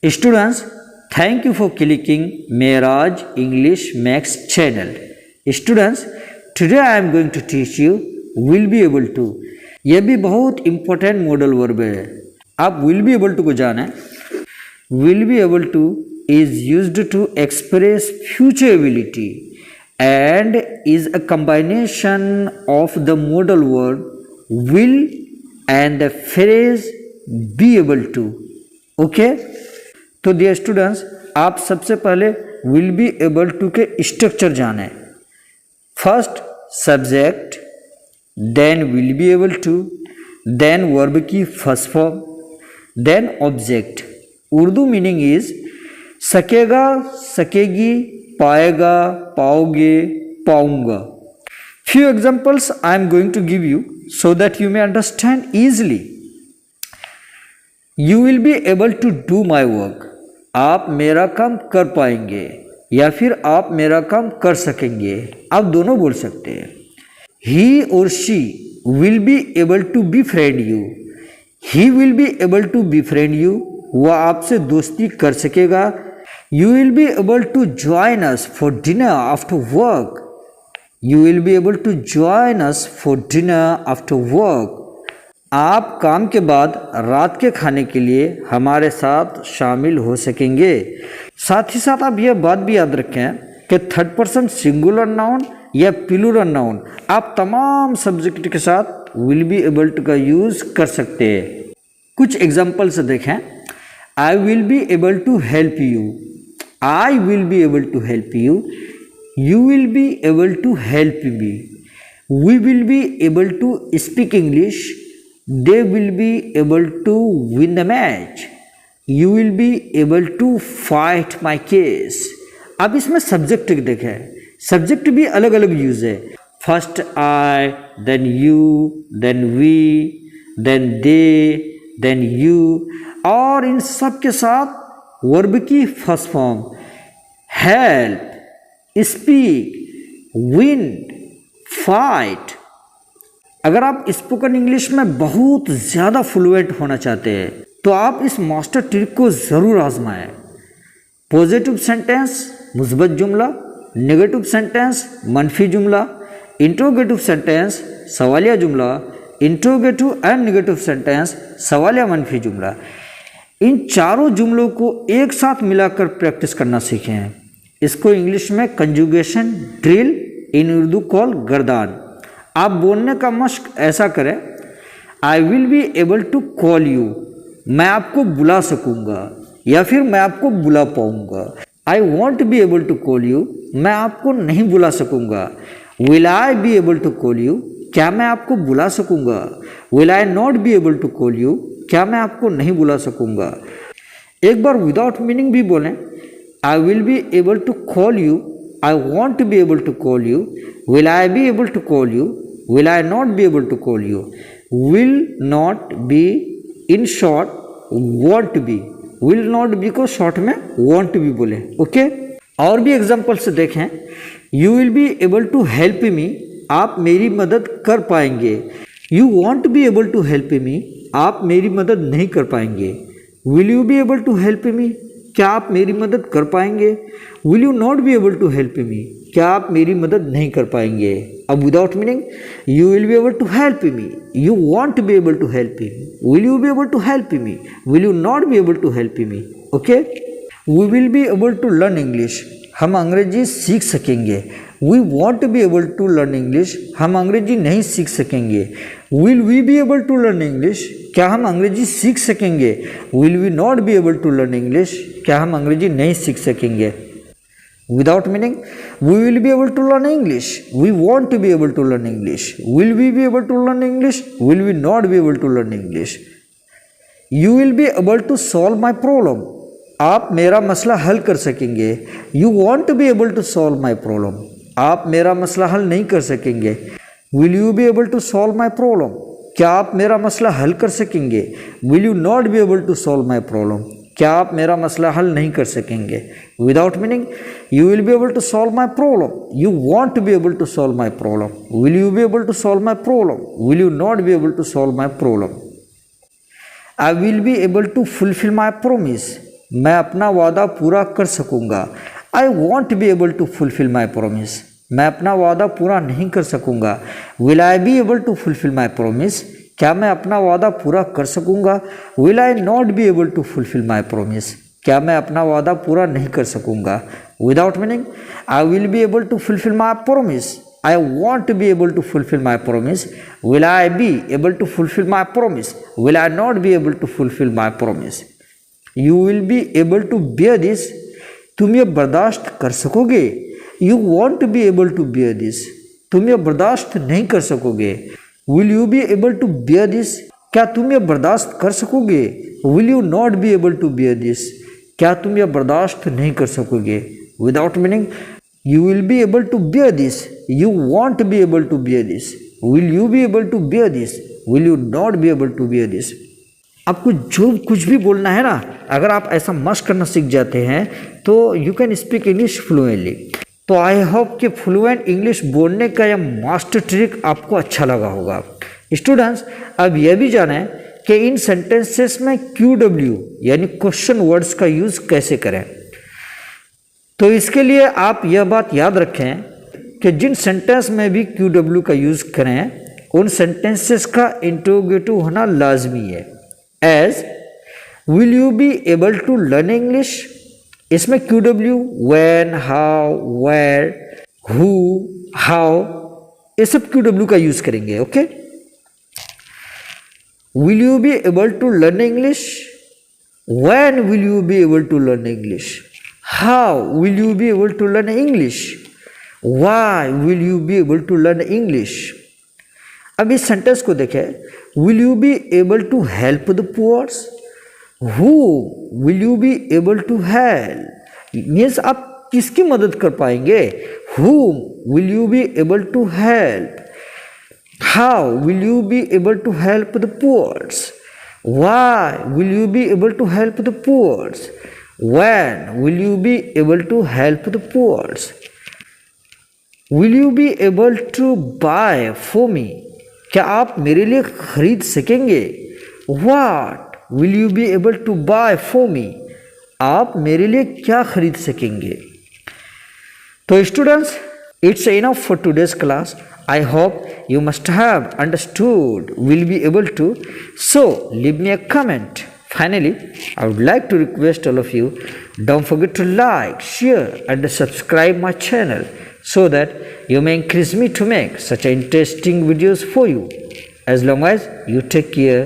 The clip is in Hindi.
Students, thank you for clicking Mehraj English Max channel. Students, today I am going to teach you will be able to. यह भी बहुत important modal verb है. आप will be able to को जाने. Will be able to is used to express future ability and is a combination of the modal verb will and the phrase be able to. Okay? तो डियर स्टूडेंट्स, आप सबसे पहले विल बी एबल टू के स्ट्रक्चर जाने. First subject, then will be able to, then verb की first form, then object. Urdu meaning is सकेगा, सकेगी, पाएगा, पाओगे, पाऊंगा. Few examples I am going to give you so that you may understand easily. You will be able to do my work. आप मेरा काम कर पाएंगे या फिर आप मेरा काम कर सकेंगे. आप दोनों बोल सकते हैं. ही और she will be able to befriend you. He will be able to befriend you. वह आपसे दोस्ती कर सकेगा. You will be able to join us for dinner after work. You will be able to join us for dinner after work. आप काम के बाद रात के खाने के लिए हमारे साथ शामिल हो सकेंगे. साथ ही साथ आप यह बात भी याद रखें कि थर्ड पर्सन सिंगुलर नाउन या प्लूरल नाउन आप तमाम सब्जेक्ट के साथ विल बी एबल टू का यूज़ कर सकते हैं. कुछ एग्जाम्पल्स देखें. I will be able to help you. I will be able to help you. You will be able to help me. We will be able to speak English. They will be able to win the match. You will be able to fight my case. अब इसमें सब्जेक्ट देखें. सब्जेक्ट भी अलग अलग यूज है. First I, then you, then we, then they, then you. और इन सब के साथ वर्ब की first form help, speak, win, fight. अगर आप स्पोकन इंग्लिश में बहुत ज़्यादा फ्लुएंट होना चाहते हैं तो आप इस मास्टर ट्रिक को ज़रूर आजमाएं. पॉजिटिव सेंटेंस मुस्बत जुमला, नेगेटिव सेंटेंस मनफी जुमला, इंट्रोगेटिव सेंटेंस सवालिया जुमला, इंट्रोगेटिव एंड नेगेटिव सेंटेंस सवालिया मनफी जुमला. इन चारों जुमलों को एक साथ मिलाकर प्रैक्टिस करना सीखें. इसको इंग्लिश में conjugation drill, in Urdu call गर्दान. आप बोलने का मश्क ऐसा करें. I will be able to call you. मैं आपको बुला सकूंगा या फिर मैं आपको बुला पाऊंगा. I won't be able to call you. मैं आपको नहीं बुला सकूंगा. Will I be able to call you. क्या मैं आपको बुला सकूंगा. Will I not be able to call you. क्या मैं आपको नहीं बुला सकूंगा. एक बार विदाउट मीनिंग भी बोलें. I will be able to call you. I want to be able to call you. Will I be able to call you? Will I not be able to call you? Will not be, in short, want to be. Will not be को short में want to be बोले. ओके, और भी एग्जाम्पल्स देखें. You will be able to help me. आप मेरी मदद कर पाएंगे. You won't be able to help me. आप मेरी मदद नहीं कर पाएंगे. Will you be able to help me? क्या आप मेरी मदद कर पाएंगे. Will you not be able to help me. क्या आप मेरी मदद नहीं कर पाएंगे. अब without meaning. You will be able to help me. You won't be able to help me. Will you be able to help me. Will you not be able to help me. Okay. We will be able to learn English. हम अंग्रेजी सीख सकेंगे. We won't be able to learn English. हम अंग्रेजी नहीं सीख सकेंगे. Will we be able to learn English. क्या हम अंग्रेजी सीख सकेंगे. Will we not be able to learn English. क्या हम अंग्रेजी नहीं सीख सकेंगे. Without meaning. We will be able to learn English. We won't to be able to learn English. Will we be able to learn English. Will we not be able to learn English. You will be able to solve my problem. आप मेरा मसला हल कर सकेंगे. You won't to be able to solve my problem. आप मेरा मसला हल नहीं कर सकेंगे. Will you be able to solve my problem. क्या आप मेरा मसला हल कर सकेंगे. Will you not be able to solve my problem. क्या आप मेरा मसला हल नहीं कर सकेंगे. Without meaning. You will be able to solve my problem. You won't to be able to solve my problem. Will you be able to solve my problem. Will you not be able to solve my problem. I will be able to fulfill my promise. मैं अपना वादा पूरा कर सकूँगा। I won't be able to fulfil my promise, मैं अपना वादा पूरा नहीं कर सकूँगा। Will I be able to fulfil my promise, क्या मैं अपना वादा पूरा कर सकूँगा। Will I not be able to fulfil my promise, क्या मैं अपना वादा पूरा नहीं कर सकूँगा। Without meaning, I will be able to fulfil my promise, I want to be able to fulfill my promise. Will I be able to fulfill my promise? Will I not be able to fulfill my promise? You will be able to bear this. तुम ये बर्दाश्त कर सकोगे। You want to be able to bear this. तुम ये बर्दाश्त नहीं कर सकोगे। Will you be able to bear this? क्या तुम ये बर्दाश्त कर सकोगे। Will you not be able to bear this? क्या तुम ये बर्दाश्त नहीं कर सकोगे। Without meaning, you will be able to bear this. You want to be able to bear this. Will you be able to bear this? Will you not be able to bear this? आपको जो कुछ भी बोलना है ना, अगर आप ऐसा मशक करना सीख जाते हैं तो you can speak English fluently. तो आई होप कि फ्लुएंट इंग्लिश बोलने का यह मास्टर ट्रिक आपको अच्छा लगा होगा। स्टूडेंट्स, अब यह भी जानें कि इन सेंटेंसेस में QW यानी क्वेश्चन वर्ड्स का यूज़ कैसे करें। तो इसके लिए आप यह बात याद रखें कि जिन सेंटेंस में भी QW का यूज़ करें उन सेंटेंसेस का इंट्रोगेटिव होना लाजमी है। As will you be able to learn English, इसमें QW when, how, where, who, how, ये सब QW का यूज़ करेंगे। Okay, will you be able to learn English, when will you be able to learn English, how will you be able to learn English, why will you be able to learn English। अब इस सेंटेंस को देखें, will you be able to help the poor, who will you be able to help, means आप किसकी मदद कर पाएंगे। whom will you be able to help, how will you be able to help the poor, why will you be able to help the poor, when will you be able to help the poor, will you be able to buy for me, क्या आप मेरे लिए खरीद सकेंगे। what will you be able to buy for me, आप मेरे लिए क्या खरीद सकेंगे। तो students, it's enough for today's class. I hope you must have understood, will be able to, so leave me a comment. Finally, I would like to request all of you, don't forget to like, share and subscribe my channel so that you may encourage me to make such interesting videos for you. As long as you take care,